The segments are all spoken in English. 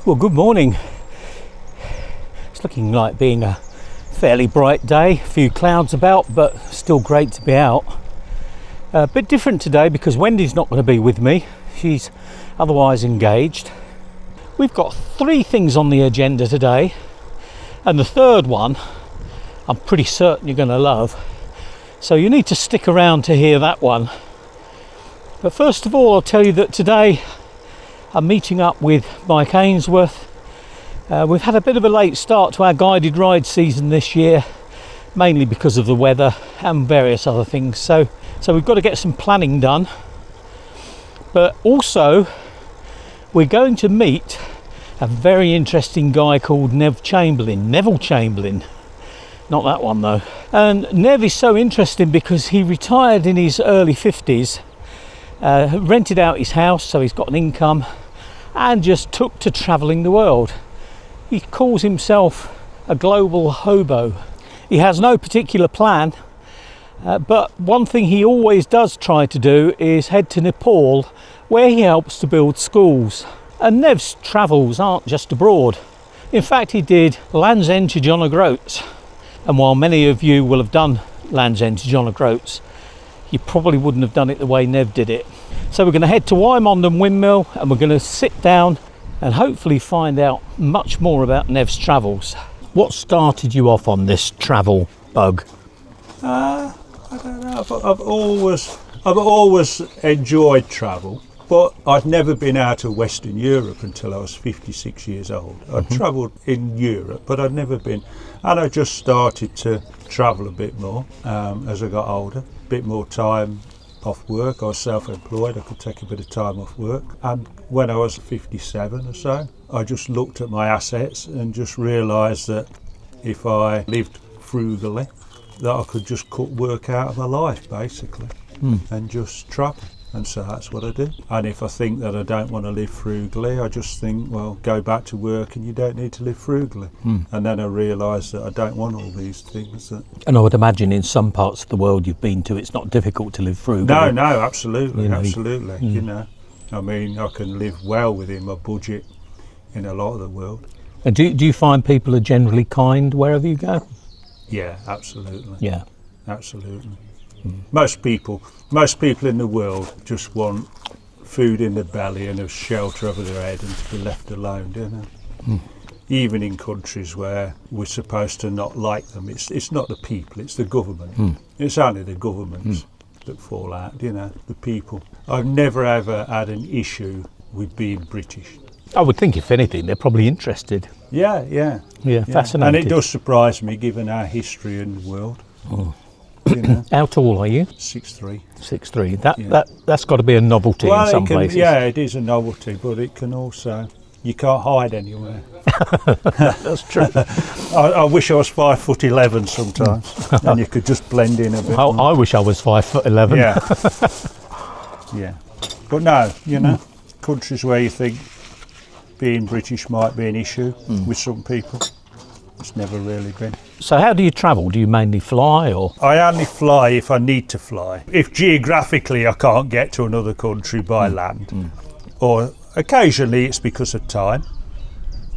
Well, good morning. It's looking like being a fairly bright day, a few clouds about, but still great to be out. A bit different today because Wendy's not going to be with me. She's otherwise engaged. We've got 3 things on the agenda today, and the third one I'm pretty certain you're going to love. So you need to stick around to hear that one. But first of all, I'll tell you that today I'm meeting up with Mike Ainsworth. We've had a bit of a late start to our guided ride season this year, mainly because of the weather and various other things. So we've got to get some planning done. But also, we're going to meet a very interesting guy called Neville Chamberlain. Not that one though. And Nev is so interesting because he retired in his early 50s, rented out his house so he's got an income, and just took to travelling the world. He calls himself a global hobo. He has no particular plan, but one thing he always does try to do is head to Nepal, where he helps to build schools. And Nev's travels aren't just abroad. In fact, he did Land's End to John O'Groats. And while many of you will have done Land's End to John O'Groats, you probably wouldn't have done it the way Nev did it. So we're going to head to Wymondham Windmill and we're going to sit down and hopefully find out much more about Nev's travels. What started you off on this travel bug? I don't know. I've always enjoyed travel, but I'd never been out of Western Europe until I was 56 years old. I'd travelled in Europe, but I'd never been, and I just started to travel a bit more as I got older. A bit more time off work. I was self-employed. I could take a bit of time off work. And when I was 57 or so, I just looked at my assets and just realised that if I lived frugally, that I could just cut work out of my life, basically, and just travel. And so that's what I do. And if I think that I don't want to live frugally, I just think, well, go back to work and you don't need to live frugally. And then I realised that I don't want all these things. And I would imagine in some parts of the world you've been to, it's not difficult to live frugally. No, absolutely, absolutely. You know, I mean, I can live well within my budget in a lot of the world. And do you find people are generally kind wherever you go? Yeah, absolutely. Yeah, absolutely. Most people in the world just want food in their belly and a shelter over their head and to be left alone, don't they? Even in countries where we're supposed to not like them, it's not the people, it's the government. It's only the governments that fall out, you know, the people. I've never ever had an issue with being British. I would think if anything they're probably interested. Yeah, Fascinating. And it does surprise me given our history in the world. You know? How tall are you? 6'3". 6'3". That's got to be a novelty in some places. Yeah, it is a novelty, but it can also, you can't hide anywhere. That's true. I wish I was 5'11" sometimes, and you could just blend in a bit. I wish I was 5'11". Yeah. But no, you know, countries where you think being British might be an issue with some people. It's never really been. So how do you travel? Do you mainly fly or? I only fly if I need to fly. If geographically I can't get to another country by land, or occasionally it's because of time.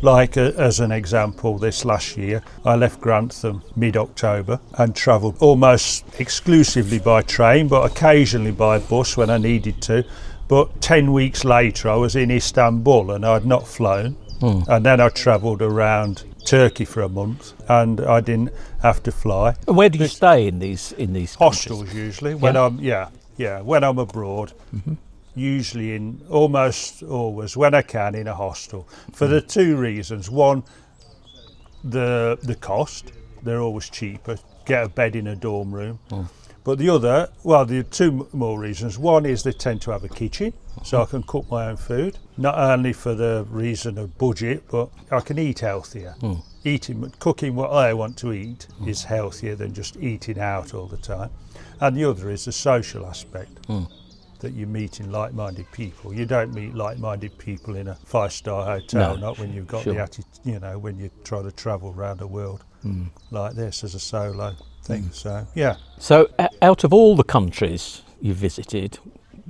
Like as an example, this last year I left Grantham mid-October and travelled almost exclusively by train, but occasionally by bus when I needed to. But 10 weeks later I was in Istanbul and I'd not flown. And then I travelled around Turkey for a month and I didn't have to fly. And where do you stay in these hostels countries? Usually when when I'm abroad, usually in almost always when I can in a hostel for the 2 reasons. One, the cost, they're always cheaper, get a bed in a dorm room. But the other, well, the 2 more reasons. One is they tend to have a kitchen, so I can cook my own food. Not only for the reason of budget, but I can eat healthier. Cooking what I want to eat is healthier than just eating out all the time. And the other is the social aspect, that you're meeting like-minded people. You don't meet like-minded people in a 5-star hotel, not when you've got the attitude, you know, when you try to travel around the world like this as a solo thing. So, yeah. So out of all the countries you visited,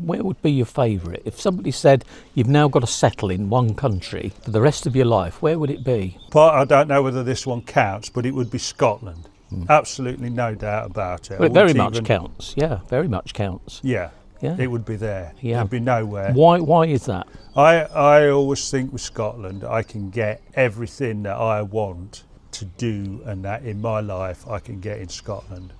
where would be your favourite? If somebody said you've now got to settle in one country for the rest of your life, where would it be? I don't know whether this one counts, but it would be Scotland. Absolutely no doubt about it. Well, it very much counts. Yeah, very much counts. Yeah, Yeah. it would be there. Yeah. It'd be nowhere. Why is that? I always think with Scotland, I can get everything that I want to do, and that in my life I can get in Scotland.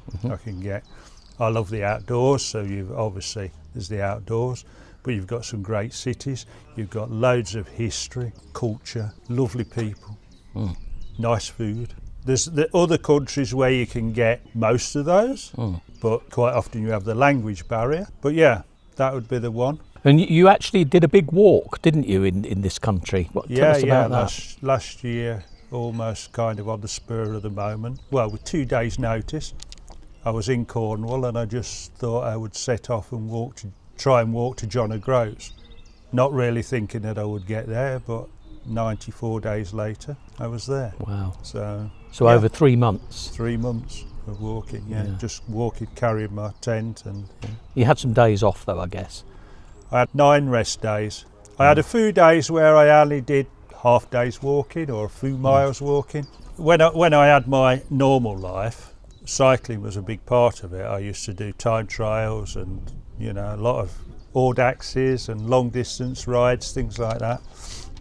I love the outdoors, so there's the outdoors, but you've got some great cities, you've got loads of history, culture, lovely people, nice food. There's the other countries where you can get most of those, but quite often you have the language barrier. But yeah, that would be the one. And you actually did a big walk, didn't you, in this country? Tell us about that. Last year, almost kind of on the spur of the moment. Well, with 2 days' notice, I was in Cornwall and I just thought I would set off and try and walk to John O'Groats. Not really thinking that I would get there, but 94 days later, I was there. Wow. So yeah. Over 3 months? 3 months of walking, just walking, carrying my tent. And you had some days off though, I guess? I had 9 rest days. I had a few days where I only did half days walking or a few miles walking. When I had my normal life, cycling was a big part of it. I used to do time trials and, a lot of Audaxes and long distance rides, things like that.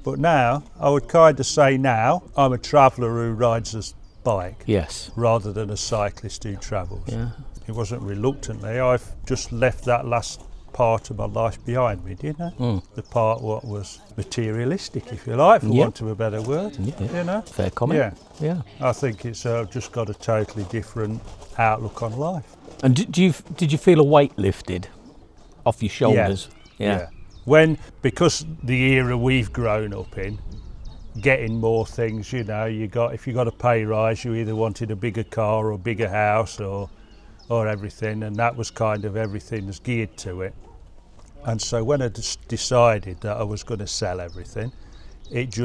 But now, I would kind of say now, I'm a traveller who rides a bike. Yes. Rather than a cyclist who travels. Yeah. It wasn't reluctantly. I've just left that last part of my life behind me, didn't I? The part what was materialistic, if you like, for want of a better word. Fair comment. Yeah. I think it's just got a totally different outlook on life. And did you feel a weight lifted off your shoulders? Yeah. Because the era we've grown up in, getting more things, if you got a pay rise, you either wanted a bigger car or a bigger house or everything, and that was kind of everything was geared to it. And so when I decided that I was going to sell everything, it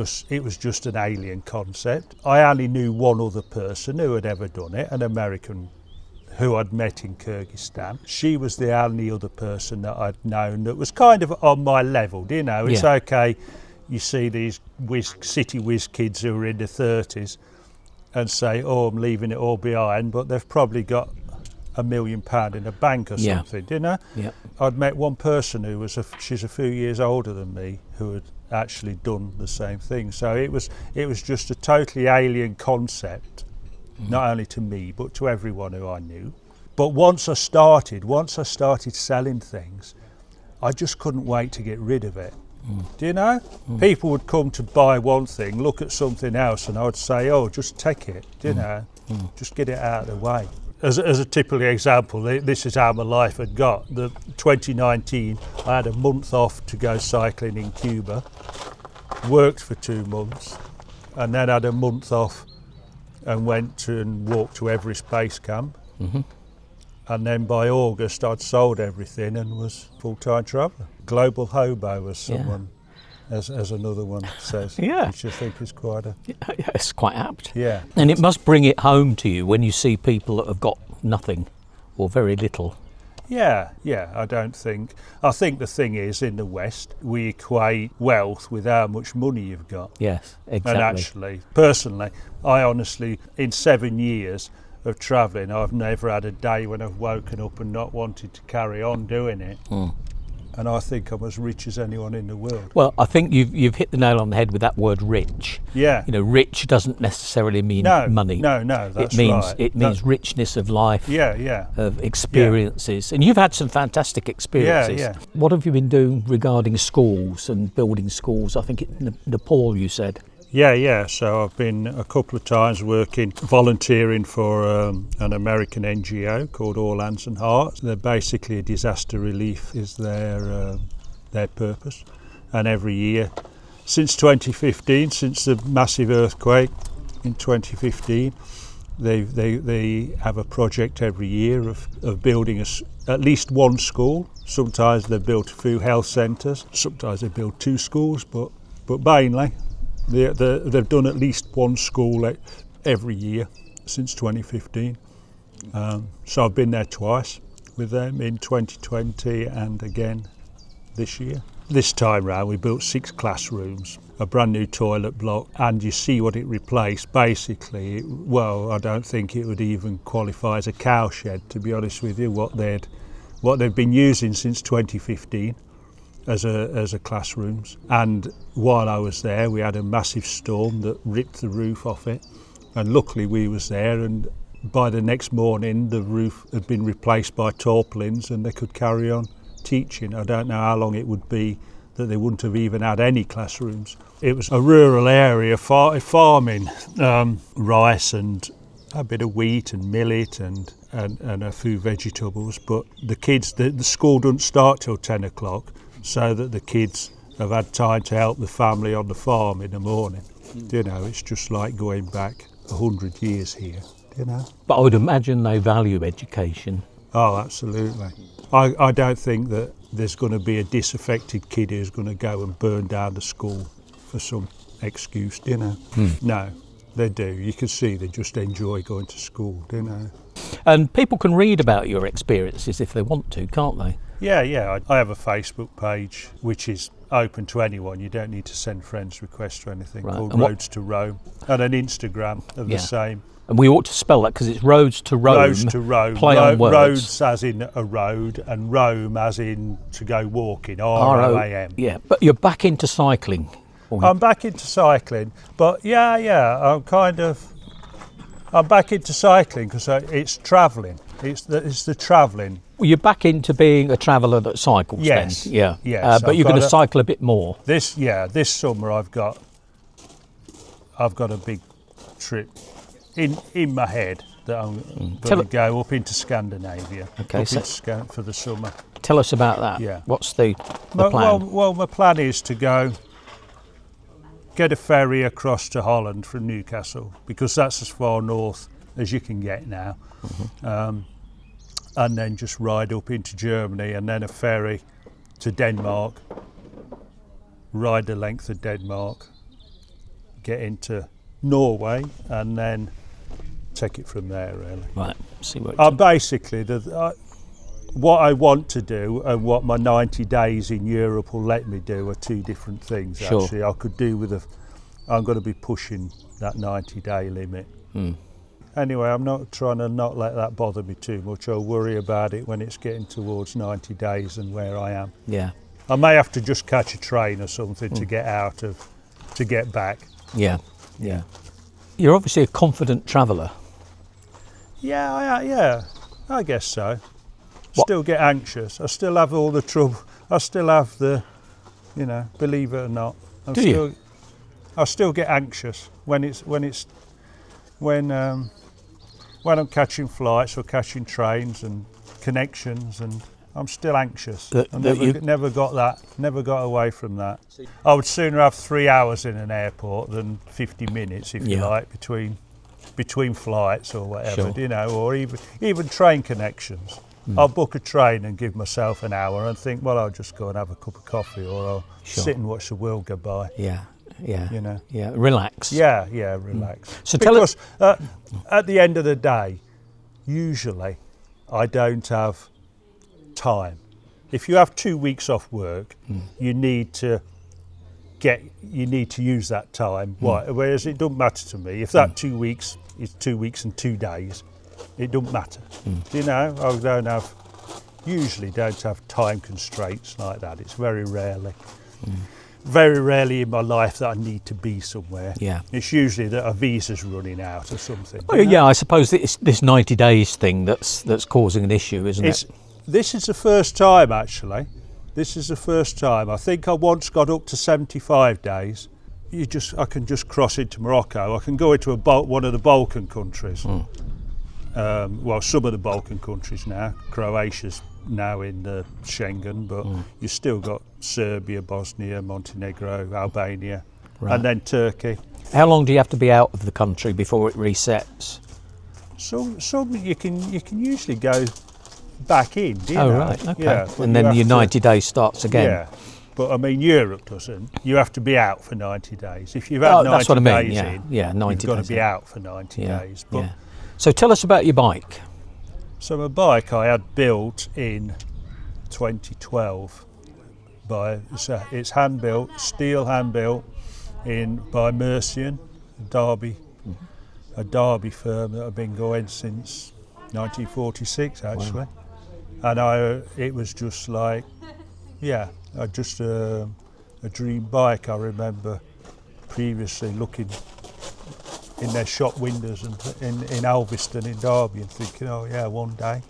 was just an alien concept. I only knew one other person who had ever done it, an American who I'd met in Kyrgyzstan. She was the only other person that I'd known that was kind of on my level. It's okay, you see these city whiz kids who are in their 30s and say, oh, I'm leaving it all behind, but they've probably got £1 million in a bank or something, Yeah. I'd met one person who she's a few years older than me, who had actually done the same thing. So it was just a totally alien concept, not only to me, but to everyone who I knew. But once I started selling things, I just couldn't wait to get rid of it. People would come to buy one thing, look at something else, and I would say, oh, just take it, just get it out of the way. As a typical example, this is how my life had got. The 2019, I had a month off to go cycling in Cuba, worked for 2 months, and then had a month off and went and walked to Everest Base Camp. And then by August, I'd sold everything and was full-time traveller. Global Hobo, as someone, as another one says, which I think is quite it's quite apt. Yeah. And it must bring it home to you when you see people that have got nothing or very little. Yeah, I think the thing is, in the West, we equate wealth with how much money you've got. Yes, exactly. And actually, personally, I honestly, in 7 years of travelling, I've never had a day when I've woken up and not wanted to carry on doing it. And I think I'm as rich as anyone in the world. Well, I think you've hit the nail on the head with that word rich. Yeah. Rich doesn't necessarily mean money. No, that's right. It means richness of life. Yeah. Of experiences. And you've had some fantastic experiences. Yeah. What have you been doing regarding schools and building schools? I think in Nepal, you said. Yeah. So I've been a couple of times volunteering for an American NGO called All Hands and Hearts. They're basically disaster relief is their purpose. And every year, since 2015, since the massive earthquake in 2015, they have a project every year of building at least one school. Sometimes they build a few health centres. Sometimes they build 2 schools, but mainly they've done at least one school every year since 2015. So I've been there twice with them in 2020 and again this year. This time round we built 6 classrooms, a brand new toilet block, and you see what it replaced. Basically, I don't think it would even qualify as a cowshed, to be honest with you, what they've been using since 2015 as a classrooms. And while I was there, we had a massive storm that ripped the roof off it, and luckily we was there, and by the next morning the roof had been replaced by tarpaulins and they could carry on teaching. I don't know how long it would be that they wouldn't have even had any classrooms. It was a rural area, farming rice and a bit of wheat and millet and a few vegetables, but the kids, the school doesn't start till 10 o'clock, so that the kids have had time to help the family on the farm in the morning. You know, it's just like going back 100 years here, you know. But I would imagine they value education. Oh, absolutely. I don't think that there's going to be a disaffected kid who's going to go and burn down the school for some excuse, you know. No, they do. You can see they just enjoy going to school, you know. And people can read about your experiences if they want to, can't they? Yeah. I have a Facebook page which is open to anyone. You don't need to send friends requests or anything, called Roads to Rome, and an Instagram of the same. And we ought to spell that because it's Roads to Rome. Roads to Rome. Play on words. Roads as in a road, and Rome as in to go walking. R-O-A-M. Yeah, but you're back into cycling. I'm back into cycling, but I'm back into cycling because it's travelling. It's the travelling. Well, you're back into being a traveller that cycles. Yes. Then. Yeah. Yes. But you're going to cycle a bit more. This summer I've got a big trip in my head that I'm going to go up into Scandinavia. Okay. For the summer. Tell us about that. Yeah. What's the plan? Well, my plan is to go get a ferry across to Holland from Newcastle, because that's as far north as you can get now. And then just ride up into Germany, and then a ferry to Denmark, ride the length of Denmark, get into Norway, and then take it from there, really. Right, see what basically, what I want to do and what my 90 days in Europe will let me do are two different things. Sure. Actually, I could do I'm going to be pushing that 90-day limit. Anyway, I'm not trying to not let that bother me too much. I'll worry about it when it's getting towards 90 days and where I am. Yeah. I may have to just catch a train or something to get back. Yeah. You're obviously a confident traveller. Yeah, I guess so. Still get anxious. I still have all the trouble. I still have the, believe it or not. I still get anxious when I'm catching flights or catching trains and connections, and I'm still anxious. Never got away from that. I would sooner have 3 hours in an airport than 50 minutes, if you like, between flights or whatever, Sure. Or even train connections. I'll book a train and give myself an hour and think, well, I'll just go and have a cup of coffee, or I'll sit and watch the world go by. Yeah. Yeah, relax. Yeah, relax. So because at the end of the day, usually I don't have time. If you have 2 weeks off work, you need to use that time. Whereas it doesn't matter to me if that 2 weeks is 2 weeks and 2 days. It doesn't matter. I usually don't have time constraints like that. It's very rarely in my life that I need to be somewhere. Yeah. It's usually that a visa's running out or something. I suppose it's this 90 days thing that's causing an issue, isn't it? This is the first time, actually. This is the first time. I think I once got up to 75 days. I can just cross into Morocco. I can go into one of the Balkan countries. Some of the Balkan countries now. Croatia's now in the Schengen, but you've still got Serbia, Bosnia, Montenegro, Albania, and then Turkey. How long do you have to be out of the country before it resets? Some you can usually go back in. Right, okay. Yeah, and then your 90 days starts again. Yeah, but I mean Europe doesn't. You have to be out for 90 days. If you've had 90 that's what I mean. days in, 90 you've got days to be out for 90 days. But So tell us about your bike. So my bike I had built in 2012. it's hand built, steel hand built, by Mercian, Derby, a Derby firm that have been going since 1946 actually, and it was just like, just a dream bike. I remember previously looking in their shop windows and in Alveston in Derby and thinking, oh yeah, one day.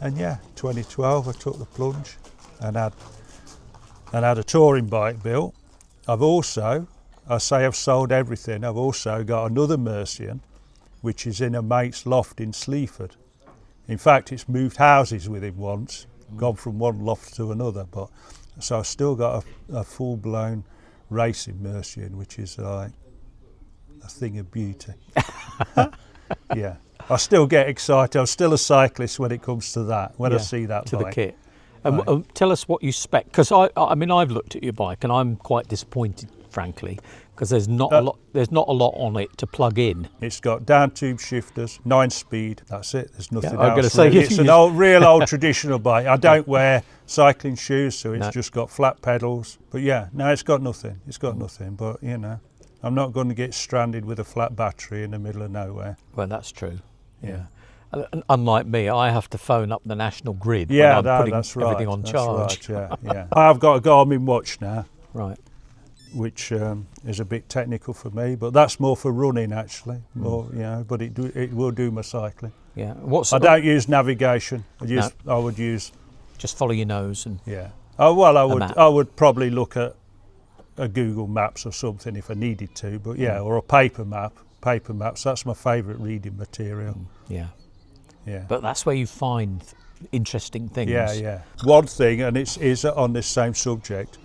And 2012 I took the plunge and had a touring bike built. I've sold everything. I've also got another Mercian, which is in a mate's loft in Sleaford. In fact, it's moved houses with him once, gone from one loft to another. So I've still got a full-blown racing Mercian, which is like a thing of beauty. Yeah, I still get excited. I'm still a cyclist when it comes to that. When I see that to bike. the kit. And tell us what you spec, because I mean I've looked at your bike and I'm quite disappointed, frankly, because there's not a lot on it to plug in. It's got down tube shifters, 9-speed. That's it. There's nothing else. I'm going to say really. It's an real old traditional bike. I don't wear cycling shoes, so it's just got flat pedals. But it's got nothing. It's got nothing. But I'm not going to get stranded with a flat battery in the middle of nowhere. Well, that's true. Yeah. Unlike me, I have to phone up the national grid when I'm putting that's everything on charge. Right, yeah. I've got a Garmin watch now. Right. Which is a bit technical for me, but that's more for running actually. More, but it will do my cycling. Yeah. I don't use navigation. I would use just follow your nose and I would probably look at a Google Maps or something if I needed to, but or a paper map. Paper maps. That's my favourite reading material. Yeah. Yeah. But that's where you find interesting things. Yeah. One thing, and it is on this same subject,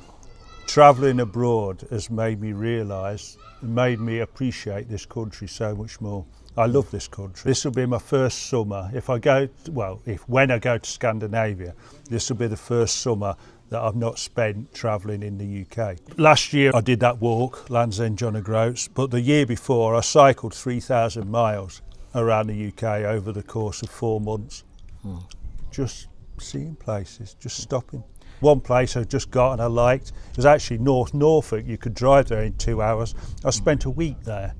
travelling abroad has made me realise, made me appreciate this country so much more. I love this country. This will be my first summer. When I go to Scandinavia, this will be the first summer that I've not spent travelling in the UK. Last year I did that walk, Land's End John O'Groats, but the year before I cycled 3,000 miles around the UK over the course of 4 months. Just seeing places, just stopping. One place I just got and I liked, it was actually North Norfolk. You could drive there in 2 hours. I spent a week there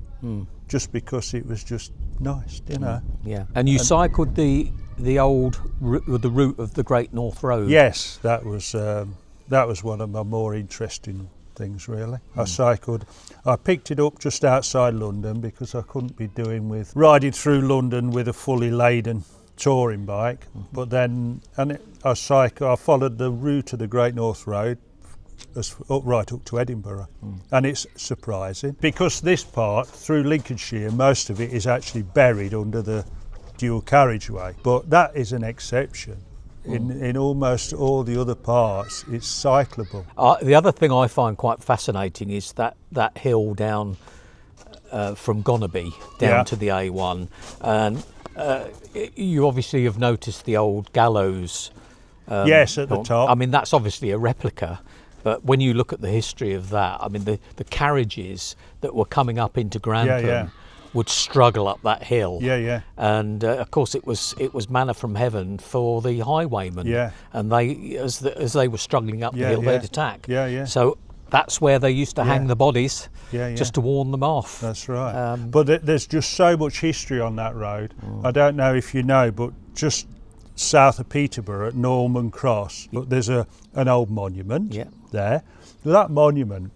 just because it was just nice, Yeah, and you cycled the route of the Great North Road. Yes, that was one of my more interesting things really. I picked it up just outside London because I couldn't be doing with riding through London with a fully laden touring bike, but then I followed the route of the Great North Road right up to Edinburgh, and it's surprising because this part through Lincolnshire, most of it is actually buried under the dual carriageway, but that is an exception. In almost all the other parts, it's cyclable. The other thing I find quite fascinating is that hill down from Gonnaby down to the A1, and you obviously have noticed the old gallows. Yes, at the top. I mean, that's obviously a replica, but when you look at the history of that, I mean, the carriages that were coming up into Grantham would struggle up that hill. And of course, it was manna from heaven for the highwaymen. And they, as they were struggling up the hill, they'd attack. So that's where they used to hang the bodies, just to warn them off. That's right. But there's just so much history on that road. I don't know if you know, but just south of Peterborough at Norman Cross, there's an old monument there. That monument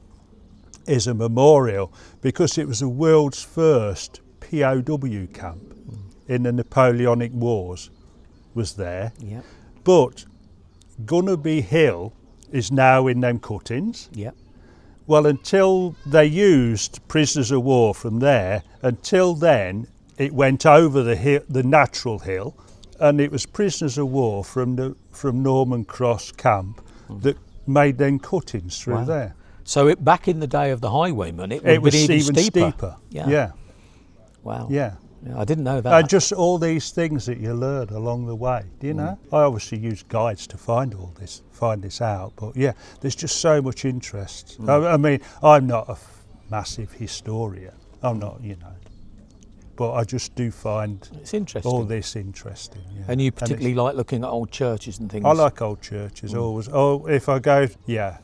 is a memorial because it was the world's first POW camp in the Napoleonic Wars was there. But Gunnerby Hill is now in them cuttings. Well, until they used prisoners of war from there, until then it went over the natural hill, and it was prisoners of war from Norman Cross camp that made them cuttings through there. So back in the day of the highwaymen, it was even steeper. Wow. Yeah, I didn't know that. And just all these things that you learn along the way. Do you know? I obviously use guides to find this out. But there's just so much interest. I mean, I'm not a massive historian. I'm not, but I just do find It's interesting. all this interesting. Yeah. And you particularly like looking at old churches and things? I like old churches, always. Oh, if I go,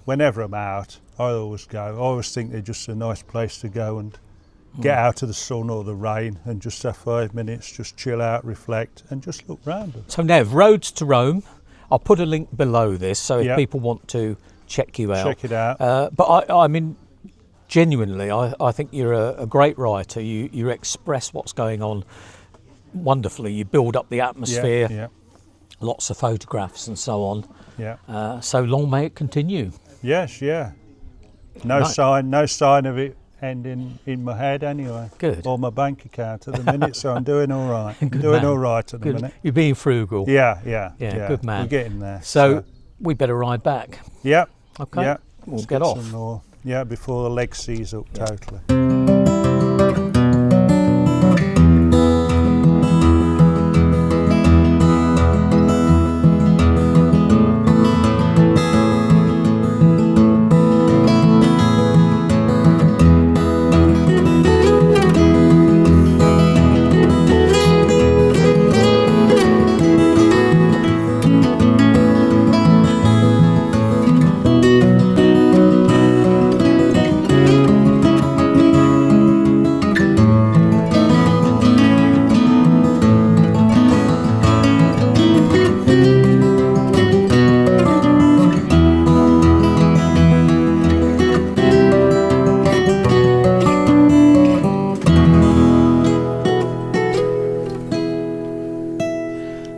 whenever I'm out, I always go. I always think they're just a nice place to go and get out of the sun or the rain and just have 5 minutes, just chill out, reflect, and just look round them. So Nev, Roads to Rome, I'll put a link below this, so if people want to check you out. Check it out. But I mean, genuinely, I think you're a great writer. You express what's going on wonderfully. You build up the atmosphere, lots of photographs and so on. Yeah. So long may it continue. Yes, yeah. No sign of it ending in my head anyway. Good. Or my bank account at the minute, so I'm doing all right. All right at the minute. You're being frugal. Yeah. Good man. We're getting there. So we better ride back. Yeah. Okay. Yeah. We'll get off. Some more. Yeah, before the leg seize up totally.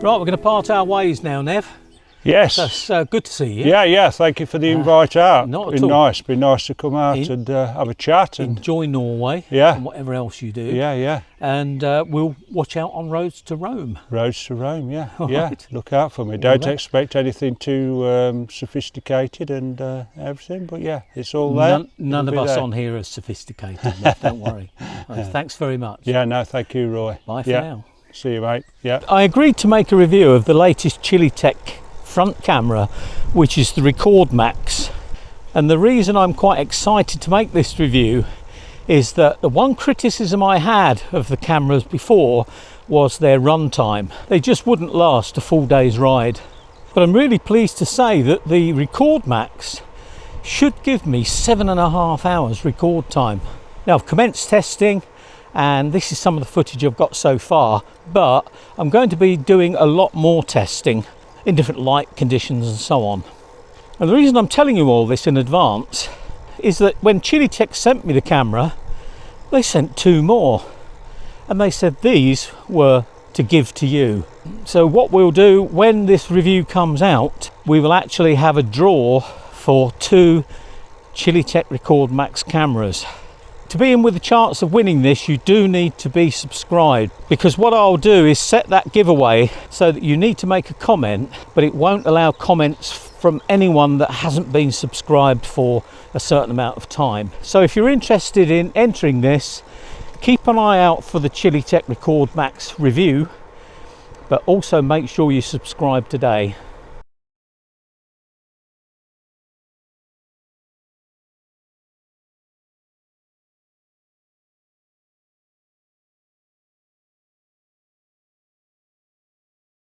Right, we're going to part our ways now, Nev. Yes. That's good to see you. Yeah. Thank you for the invite out. Not at all. Been nice to come out and have a chat and enjoy Norway. Yeah. And whatever else you do. Yeah. And we'll watch out on Roads to Rome. Roads to Rome. Yeah. All Yeah. right. Look out for me. Don't expect anything too sophisticated and everything, but yeah, it's all there. None of It'll be us there. on here are sophisticated. Nev, don't worry. Thanks very much. Yeah. No, thank you, Roy. Bye for now. See you, mate. Yeah. I agreed to make a review of the latest Chilitech front camera, which is the Record Max. And the reason I'm quite excited to make this review is that the one criticism I had of the cameras before was their runtime. They just wouldn't last a full day's ride. But I'm really pleased to say that the Record Max should give me 7.5 hours record time. Now I've commenced testing, and this is some of the footage I've got so far, but I'm going to be doing a lot more testing in different light conditions and so on. And the reason I'm telling you all this in advance is that when Chilitech sent me the camera, they sent 2 more, and they said these were to give to you. So what we'll do when this review comes out, we will actually have a draw for 2 Chilitech Record Max cameras. To be in with a chance of winning this, you do need to be subscribed, because what I'll do is set that giveaway so that you need to make a comment, but it won't allow comments from anyone that hasn't been subscribed for a certain amount of time. So if you're interested in entering this, keep an eye out for the Chilitech Record Max review, but also make sure you subscribe today.